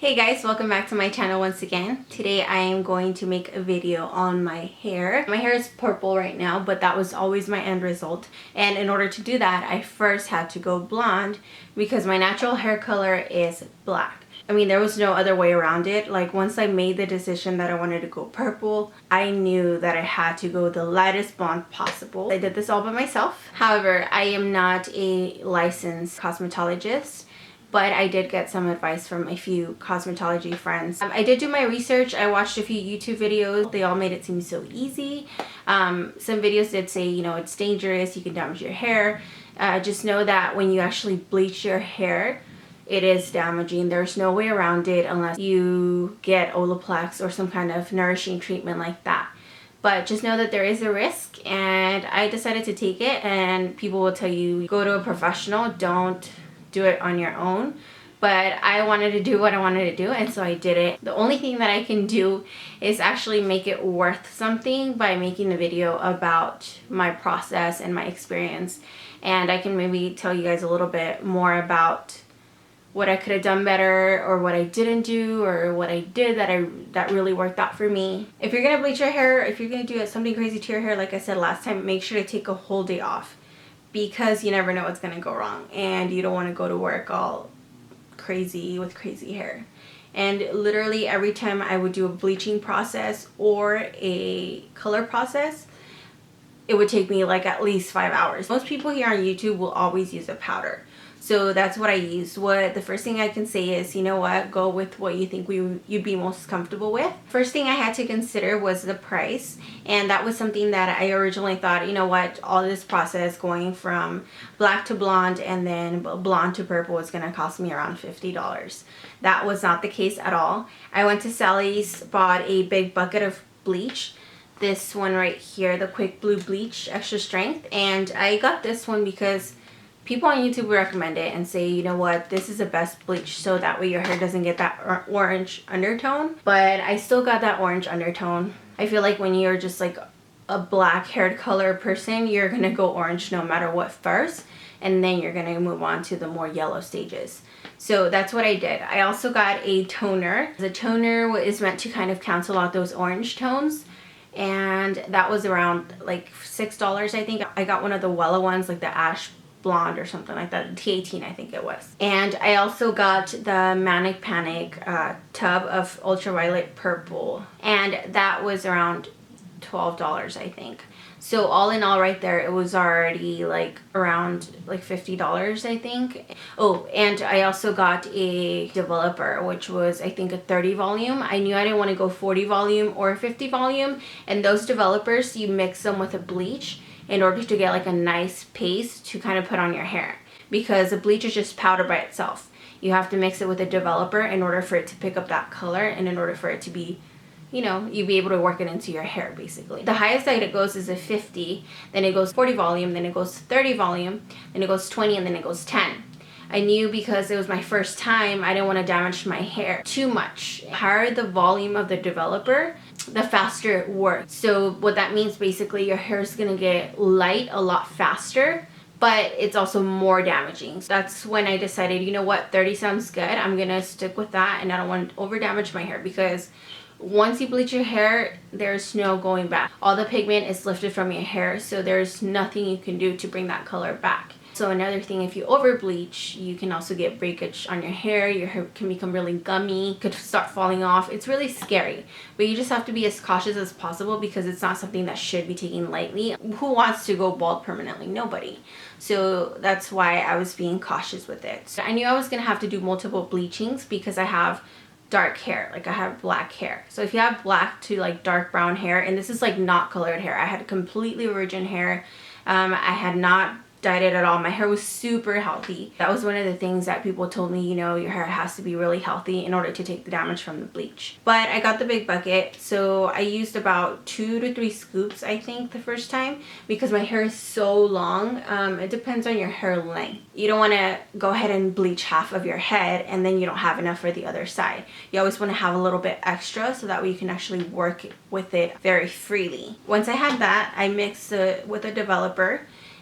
Hey guys, welcome back to my channel once again. Today I am going to make a video on my hair. My hair is purple right now, but that was always my end result. And in order to do that, I first had to go blonde because my natural hair color is black. I mean, there was no other way around it. Like, once I made the decision that I wanted to go purple, I knew that I had to go the lightest blonde possible. I did this all by myself. However, I am not a licensed cosmetologist, but I did get some advice from a few cosmetology friends. I did do my research. I watched a few YouTube videos. They all made it seem so easy. Some videos did say, you know, it's dangerous, you can damage your hair. Just know that when you actually bleach your hair, it is damaging. There's no way around it unless you get olaplex or some kind of nourishing treatment like that. But just know that there is a risk, and I decided to take it. And people will tell you, go to a professional, don't do it on your own. But I wanted to do what I wanted to do, and so I did it. The only thing that I can do is actually make it worth something by making a video about my process and my experience. And I can maybe tell you guys a little bit more about what I could have done better, or what I didn't do, or what I did that really worked out for me. If you're gonna bleach your hair, if you're gonna do something crazy to your hair, like I said last time, make sure to take a whole day off, because you never know what's gonna go wrong, and you don't want to go to work all crazy with crazy hair. And literally every time I would do a bleaching process or a color process, it would take me like at least 5 hours. Most people here on YouTube will always use a powder. So that's what I used. The first thing I can say is, you know what, go with what you think you'd be most comfortable with. First thing I had to consider was the price, and that was something that I originally thought, you know what, all this process going from black to blonde and then blonde to purple is gonna cost me around $50. That was not the case at all. I went to Sally's, bought a big bucket of bleach. This one right here, the Quick Blue Bleach Extra Strength, and I got this one because people on YouTube recommend it and say, you know what, this is the best bleach, so that way your hair doesn't get that orange undertone. But I still got that orange undertone. I feel like when you're just like a black haired color person, you're gonna go orange no matter what first, and then you're gonna move on to the more yellow stages. So that's what I did. I also got a toner. The toner is meant to kind of cancel out those orange tones, and that was around like $6, I think. I got one of the Wella ones, like the ash blonde or something like that, T18 I think it was. And I also got the Manic Panic tub of ultraviolet purple, and that was around $12, I think. So all in all, right there, it was already like around like $50, I think. Oh, and I also got a developer, which was I think a 30 volume. I knew I didn't want to go 40 volume or 50 volume, and those developers, you mix them with a bleach in order to get like a nice paste to kind of put on your hair, because the bleach is just powder by itself. You have to mix it with a developer in order for it to pick up that color, and in order for it to be, you know, you be able to work it into your hair basically. The highest that it goes is a 50, then it goes 40 volume, then it goes 30 volume, then it goes 20, and then it goes 10. I knew because it was my first time, I didn't want to damage my hair too much. The higher the volume of the developer, the faster it works. So what that means, basically, your hair is gonna get light a lot faster, but it's also more damaging. So that's when I decided, you know what, 30 sounds good. I'm gonna stick with that, and I don't want to over damage my hair, because once you bleach your hair, there's no going back. All the pigment is lifted from your hair, so there's nothing you can do to bring that color back. So another thing, if you over bleach, you can also get breakage on your hair. Your hair can become really gummy, could start falling off. It's really scary, but you just have to be as cautious as possible, because it's not something that should be taken lightly. Who wants to go bald permanently? Nobody. So that's why I was being cautious with it. So I knew I was gonna have to do multiple bleachings because I have dark hair, like I have black hair. So if you have black to like dark brown hair, and this is like not colored hair, I had completely virgin hair. I had not dyed it at all. My hair was super healthy. That was one of the things that people told me, you know, your hair has to be really healthy in order to take the damage from the bleach. But I got the big bucket, so I used about 2 to 3 scoops, I think, the first time, because my hair is so long. It depends on your hair length. You don't want to go ahead and bleach half of your head and then you don't have enough for the other side. You always want to have a little bit extra, so that way you can actually work with it very freely. Once I had that, I mixed it with a developer,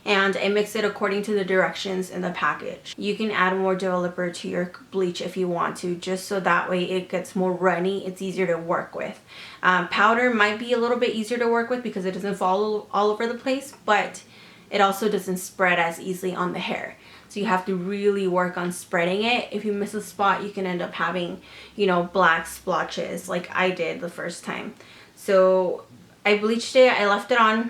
and I mix it according to the directions in the package. You can add more developer to your bleach if you want to, just so that way it gets more runny, it's easier to work with. Powder might be a little bit easier to work with because it doesn't fall all over the place, but it also doesn't spread as easily on the hair. So you have to really work on spreading it. If you miss a spot, you can end up having, you know, black splotches like I did the first time. So I bleached it, I left it on.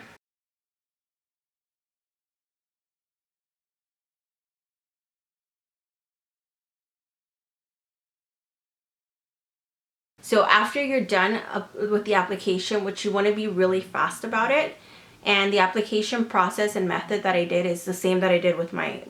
So after you're done with the application, which you want to be really fast about it, and the application process and method that I did is the same that I did with my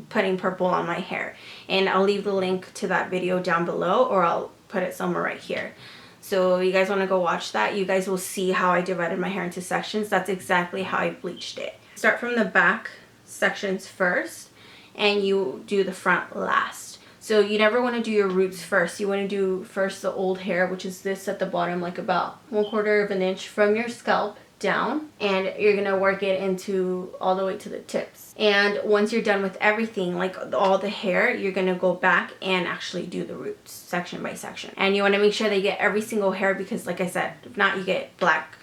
putting purple on my hair. And I'll leave the link to that video down below, or I'll put it somewhere right here. So you guys want to go watch that, you guys will see how I divided my hair into sections. That's exactly how I bleached it. Start from the back sections first, and you do the front last. So you never want to do your roots first. You want to do first the old hair, which is this at the bottom, like about 1/4 of an inch from your scalp down, and you're going to work it into all the way to the tips. And once you're done with everything, like all the hair, you're going to go back and actually do the roots section by section. And you want to make sure that you get every single hair, because like I said, if not, you get black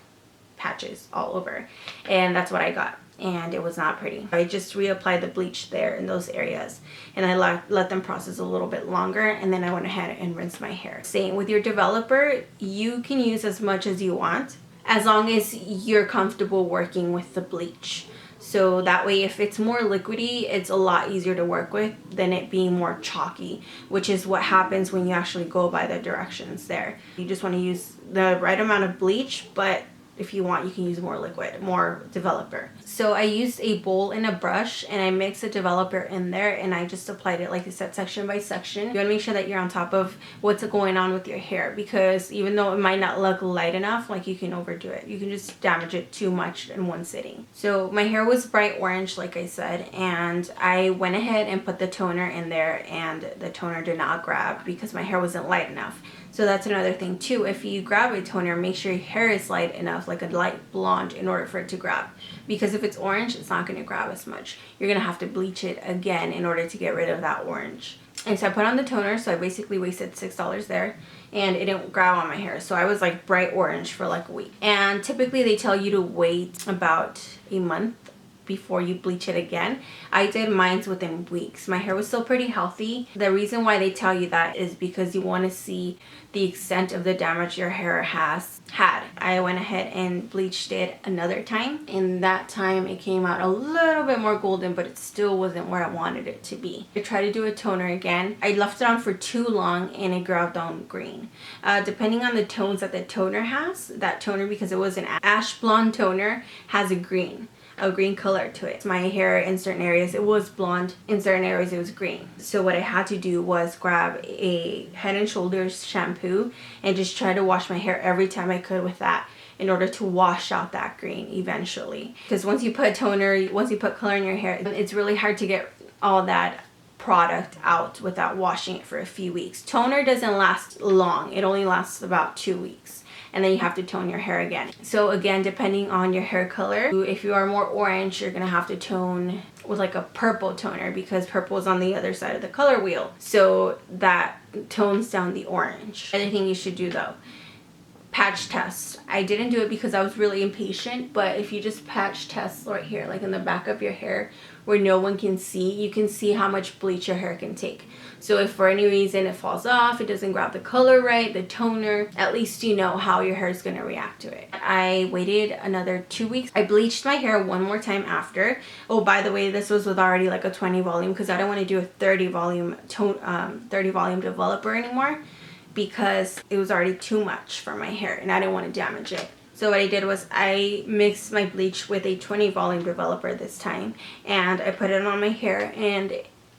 patches all over. And that's what I got, and it was not pretty. I just reapplied the bleach there in those areas, and I let them process a little bit longer, and then I went ahead and rinsed my hair. Same with your developer, you can use as much as you want as long as you're comfortable working with the bleach. So that way, if it's more liquidy, it's a lot easier to work with than it being more chalky, which is what happens when you actually go by the directions there. You just want to use the right amount of bleach, but if you want, you can use more liquid, more developer. So I used a bowl and a brush, and I mixed the developer in there, and I just applied it, like I said, section by section. You want to make sure that you're on top of what's going on with your hair, because even though it might not look light enough, like, you can overdo it. You can just damage it too much in one sitting. So my hair was bright orange, like I said, and I went ahead and put the toner in there, and the toner did not grab because my hair wasn't light enough. So that's another thing too. If you grab a toner, make sure your hair is light enough, like a light blonde, in order for it to grab. Because if it's orange, it's not going to grab as much. You're going to have to bleach it again in order to get rid of that orange. And so I put on the toner, so I basically wasted $6 there, and it didn't grab on my hair. So I was like bright orange for like a week. And typically they tell you to wait about a month before you bleach it again. I did mine's within weeks. My hair was still pretty healthy. The reason why they tell you that is because you want to see the extent of the damage your hair has had. I went ahead and bleached it another time, and that time it came out a little bit more golden, but it still wasn't where I wanted it to be. I tried to do a toner again. I left it on for too long, and it grabbed on green. Depending on the tones that the toner has, that toner, because it was an ash blonde toner, has a green color to it. My hair in certain areas, it was blonde. In certain areas, it was green. So what I had to do was grab a Head and Shoulders shampoo and just try to wash my hair every time I could with that, in order to wash out that green eventually. Because once you put toner, once you put color in your hair, it's really hard to get all that product out without washing it for a few weeks. Toner doesn't last long. It only lasts about 2 weeks. And then you have to tone your hair again. So again, depending on your hair color, if you are more orange, you're gonna have to tone with like a purple toner, because purple is on the other side of the color wheel. So that tones down the orange. Other thing you should do though, patch test. I didn't do it because I was really impatient, but if you just patch test right here, like in the back of your hair where no one can see, you can see how much bleach your hair can take. So if for any reason it falls off, it doesn't grab the color right, the toner, at least you know how your hair is going to react to it. I waited another 2 weeks. I bleached my hair one more time after. Oh, by the way, this was with already like a 20 volume, because I don't want to do a 30 volume developer anymore, because it was already too much for my hair and I didn't want to damage it. So what I did was I mixed my bleach with a 20 volume developer this time, and I put it on my hair, and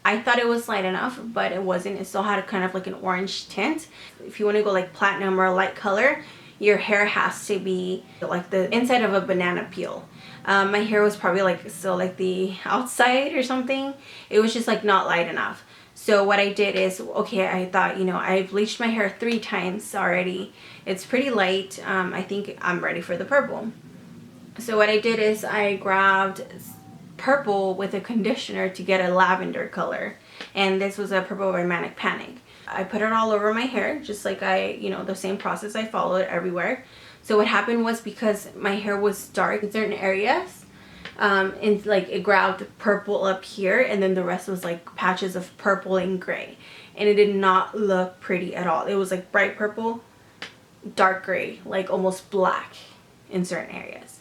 I thought it was light enough, but it wasn't. It still had a kind of like an orange tint. If you want to go like platinum or a light color, your hair has to be like the inside of a banana peel. My hair was probably like still like the outside or something. It was just like not light enough. So what I did is, okay, I thought, you know, I bleached my hair 3 times already. It's pretty light. I think I'm ready for the purple. So what I did is I grabbed purple with a conditioner to get a lavender color. And this was a purple by Manic Panic. I put it all over my hair, just like the same process I followed everywhere. So what happened was, because my hair was dark in certain areas, and like it grabbed purple up here, and then the rest was like patches of purple and gray. And it did not look pretty at all. It was like bright purple, dark gray, like almost black in certain areas.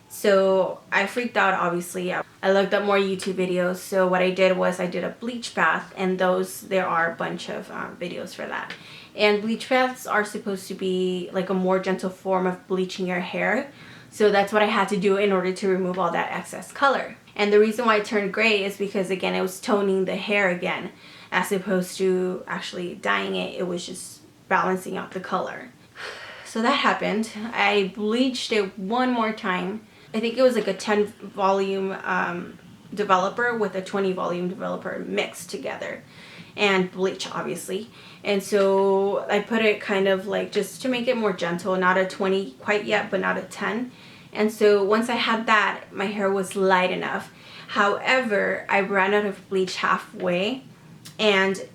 So I freaked out, obviously. I looked up more YouTube videos. So what I did was I did a bleach bath, and there are a bunch of videos for that. And bleach baths are supposed to be like a more gentle form of bleaching your hair. So that's what I had to do in order to remove all that excess color. And the reason why it turned gray is because, again, it was toning the hair again, as opposed to actually dyeing it. It was just balancing out the color. So that happened. I bleached it one more time. I think it was like a 10 volume developer with a 20 volume developer mixed together, and bleach, obviously. And so I put it kind of like just to make it more gentle, not a 20 quite yet, but not a 10. And so once I had that, my hair was light enough. However, I ran out of bleach halfway, and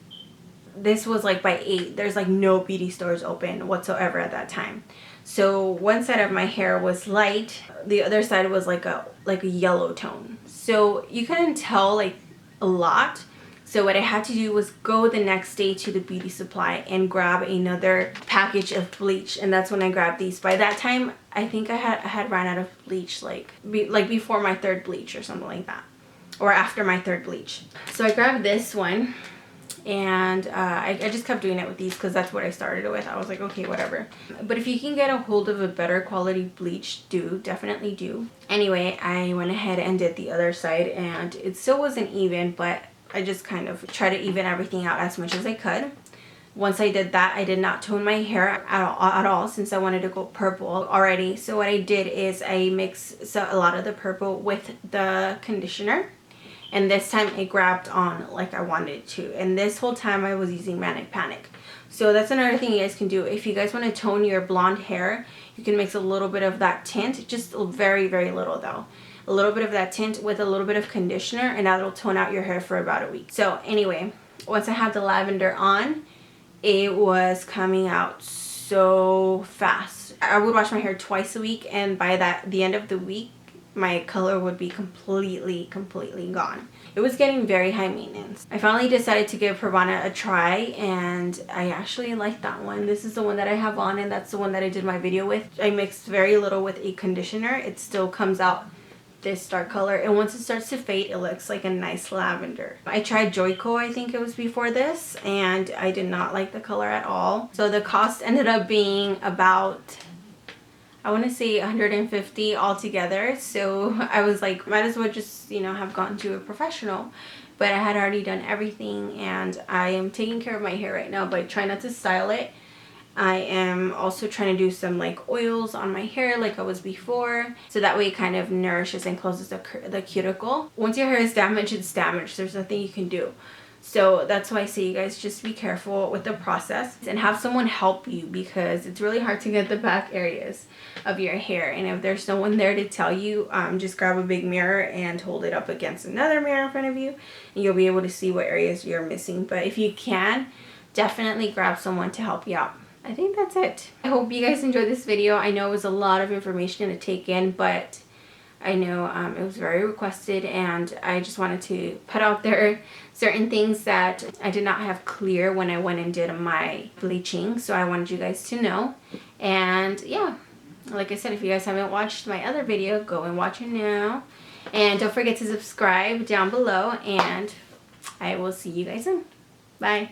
this was like by 8. There's like no beauty stores open whatsoever at that time. So one side of my hair was light, the other side was like a yellow tone. So you couldn't tell like a lot. So what I had to do was go the next day to the beauty supply and grab another package of bleach, and that's when I grabbed these. By that time, I think I had run out of bleach like before my 3rd bleach or something like that, or after my 3rd bleach. So I grabbed this one, and I just kept doing it with these because that's what I started with. I was like, okay, whatever. But if you can get a hold of a better quality bleach, definitely do. Anyway, I went ahead and did the other side, and it still wasn't even, but I just kind of tried to even everything out as much as I could. Once I did that, I did not tone my hair at all since I wanted to go purple already. So what I did is I mixed a lot of the purple with the conditioner. And this time it grabbed on like I wanted to. And this whole time I was using Manic Panic. So that's another thing you guys can do. If you guys want to tone your blonde hair, you can mix a little bit of that tint. Just very, very little though. A little bit of that tint with a little bit of conditioner, and that'll tone out your hair for about a week. So anyway, once I had the lavender on, it was coming out so fast. I would wash my hair twice a week, and by the end of the week, my color would be completely gone. It was getting very high maintenance. I finally decided to give Pravana a try, and I actually like that one. This is the one that I have on, and that's the one that I did my video with. I mixed very little with a conditioner. It still comes out this dark color, and once it starts to fade, it looks like a nice lavender. I tried Joico, I think it was before this, and I did not like the color at all. So the cost ended up being about, I want to say, $150 altogether. So I was like, might as well just, have gone to a professional. But I had already done everything, and I am taking care of my hair right now by trying not to style it. I am also trying to do some like oils on my hair like I was before, so that way it kind of nourishes and closes the cuticle. Once your hair is damaged, it's damaged. There's nothing you can do. So that's why I say, you guys, just be careful with the process and have someone help you, because it's really hard to get the back areas of your hair. And if there's no one there to tell you, just grab a big mirror and hold it up against another mirror in front of you, and you'll be able to see what areas you're missing. But if you can, definitely grab someone to help you out. I think that's it. I hope you guys enjoyed this video. I know it was a lot of information to take in, but I know it was very requested, and I just wanted to put out there certain things that I did not have clear when I went and did my bleaching. So I wanted you guys to know. And yeah, like I said, if you guys haven't watched my other video, go and watch it now. And don't forget to subscribe down below, and I will see you guys soon. Bye.